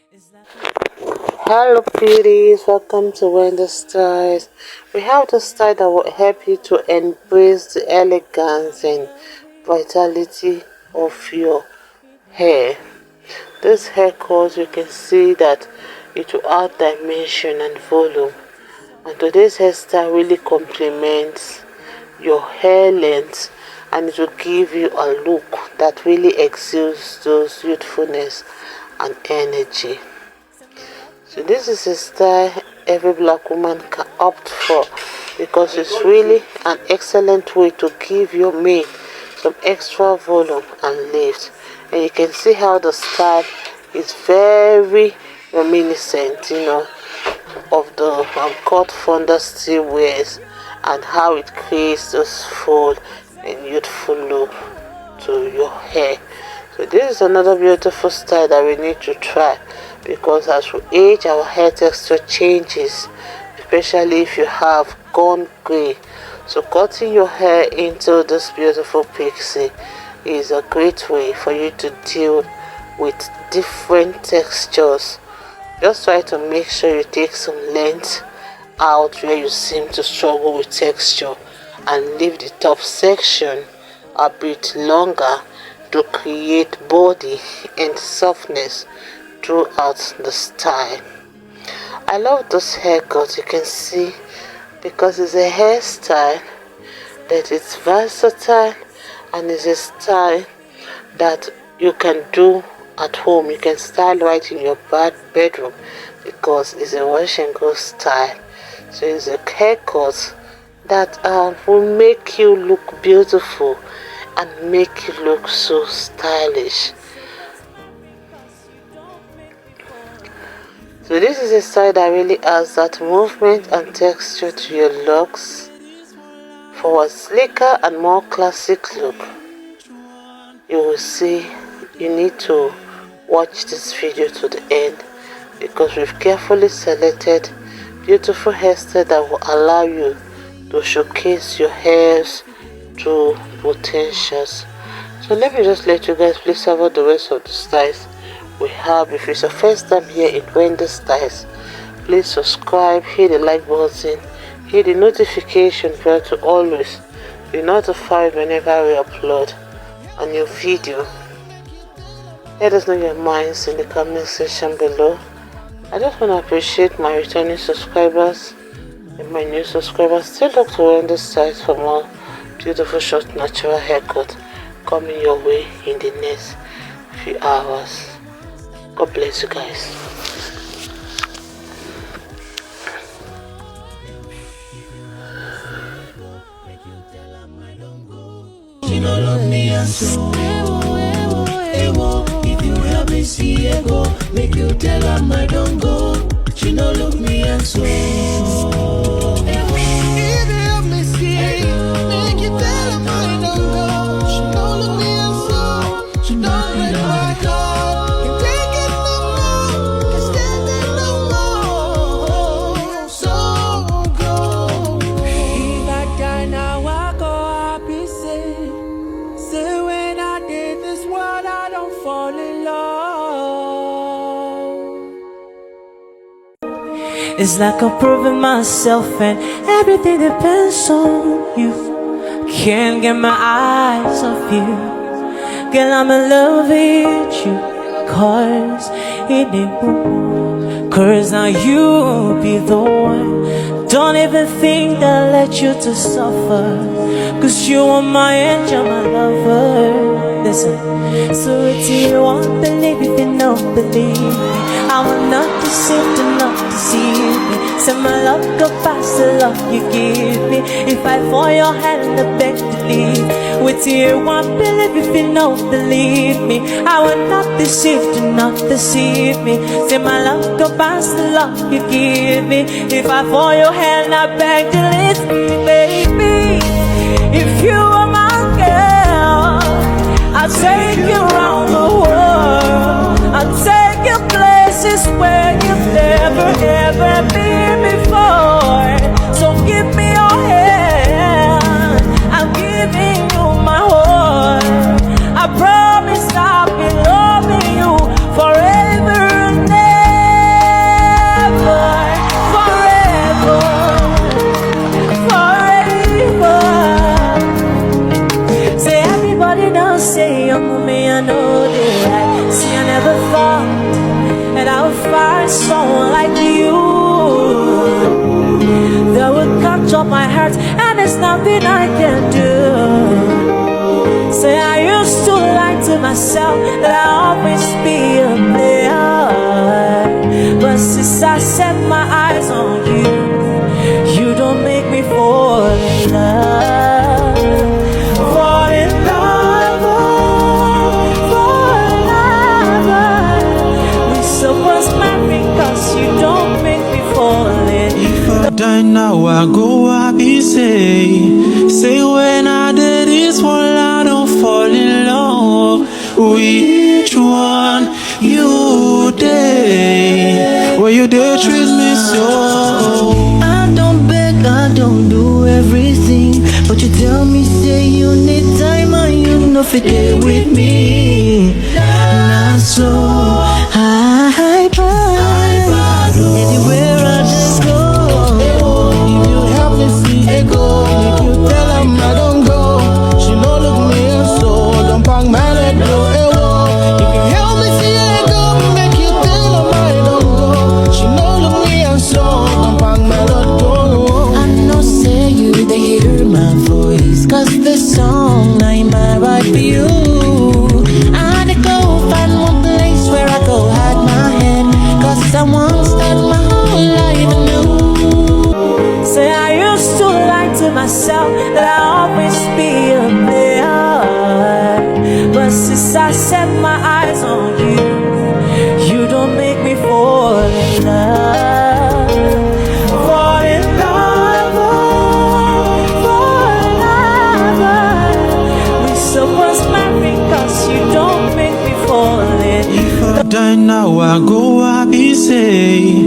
Hello beauties, welcome to Winnie Styles. We have the style that will help you to embrace the elegance and vitality of your hair. This haircut, you can see that it will add dimension and volume, and today's hairstyle really complements your hair length, and it will give you a look that really exudes those youthfulness and energy. So this is a style every black woman can opt for, because it's really an excellent way to give your mane some extra volume and lift. And you can see how the style is very reminiscent, of the cut founder still wears, and how it creates this full and youthful look to your hair. So this is another beautiful style that we need to try, because as we age, our hair texture changes, especially if you have gone gray. So cutting your hair into this beautiful pixie is a great way for you to deal with different textures. Just try to make sure you take some length out where you seem to struggle with texture, and leave the top section a bit longer to create body and softness throughout the style. I love this haircut, you can see, because it's a hairstyle that is versatile, and it's a style that you can do at home. You can style right in your bedroom, because it's a wash and go style. So it's a haircut that will make you look beautiful and make you look so stylish. So this is a style that really adds that movement and texture to your locks for a sleeker and more classic look. You will see you need to watch this video to the end, because we've carefully selected beautiful hairstyle that will allow you to showcase your hair's true potentials. So let me just let you guys please have the rest of the styles we have. If it's your first time here in Winnie Styles, please subscribe, hit the like button, hit the notification bell to always be notified whenever we upload a new video. Let us know your minds in the comment section below. I just want to appreciate my returning subscribers and my new subscribers. Still look to Winnie Styles for more beautiful short natural haircut coming your way in the next few hours. God bless you guys. She no love me and so if you help me see ego, make you tell her I don't go. She no love me and so if you help me see, make you tell her I don't go. She no love me and so she don't break my heart. Can take it no more, can stand it no more. So go. If I die now, I go happy. Say when I did this world, I don't fall in love. It's like I'm proving myself, and everything depends on you. Can't get my eyes off you. Girl, I'm in love with you, cause it ain't more. Cause now you be the one. Don't even think that I let you to suffer, cause you are my angel, my lover. Listen, so if you won't believe, if you don't believe me, I will not deceive, do not deceive me. Say my love go past the love you give me. If I fall your hand, I beg to leave. With you won't believe, if you don't believe me, I will not deceive, do not deceive me. Say my love go past the love you give me. If I fall your hand, I beg to leave me, baby. If you are my girl, I'll take you around the world. I'll take you places where you've never ever been before. So give me your hand, I'm giving you my heart. I promise I'll be loving you forever and ever. that I'll find someone like you that will capture my heart, and there's nothing I can do. Say I used to lie to myself that I'll always be a player, but since I set my eyes on you, you don't make me fall in love. Fall in love, fall in love. We supposed marry, cause you don't make me fall in love. If I die now, I go, I be say when I did this one, I don't fall in love. Which one you did? Well, you did treat me so. I don't beg, I don't do everything, but you tell me say you need time and you know fit there with me. Not so high, anywhere I just go. If you help me see it go, make you tell him I don't go. She no look me and so don't bang my leg go. You can help me see it go, make you tell him I don't go. She no look me and so don't bang my leg go. I know say you they hear my voice, cause this song ain't my right for you. I had to go find one place where I go hide my head, cause I won't start my whole life anew. Say I used to lie to myself that I'll always be a player, but since I set my eyes on you, you don't make me fall in love. Fall in love, fall in love. We supposed marry, cause you don't make me fall in love. If I die now, I go, I be say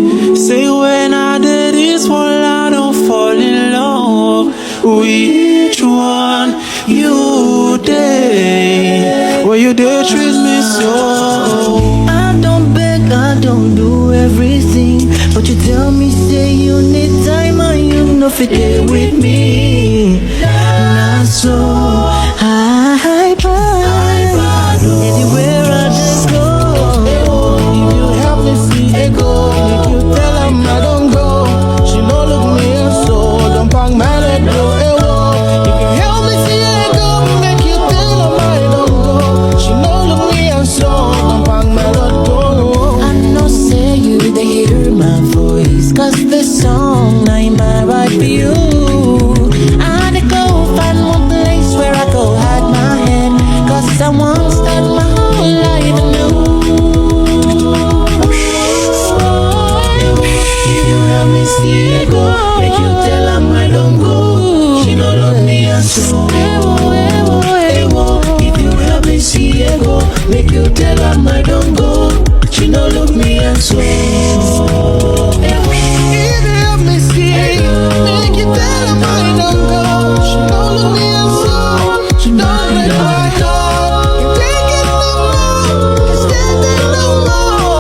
when I did this one, I don't fall in love. Which one you did? Well, you did treat me so. I don't beg, I don't do everything, but you tell me say you need time and you know fit there with me. Not so high, anywhere I just go. If you help me see it go, make you tell him I don't go. She no look me and so don't bang my leg go. You can help me see it go, make you tell him I don't go. She no look me and so don't bang my leg go. I know say you they hear my voice, cause this song ain't my right for you. I had to go find one place where I go hide my head, cause I won't start my whole life anew. You help me see it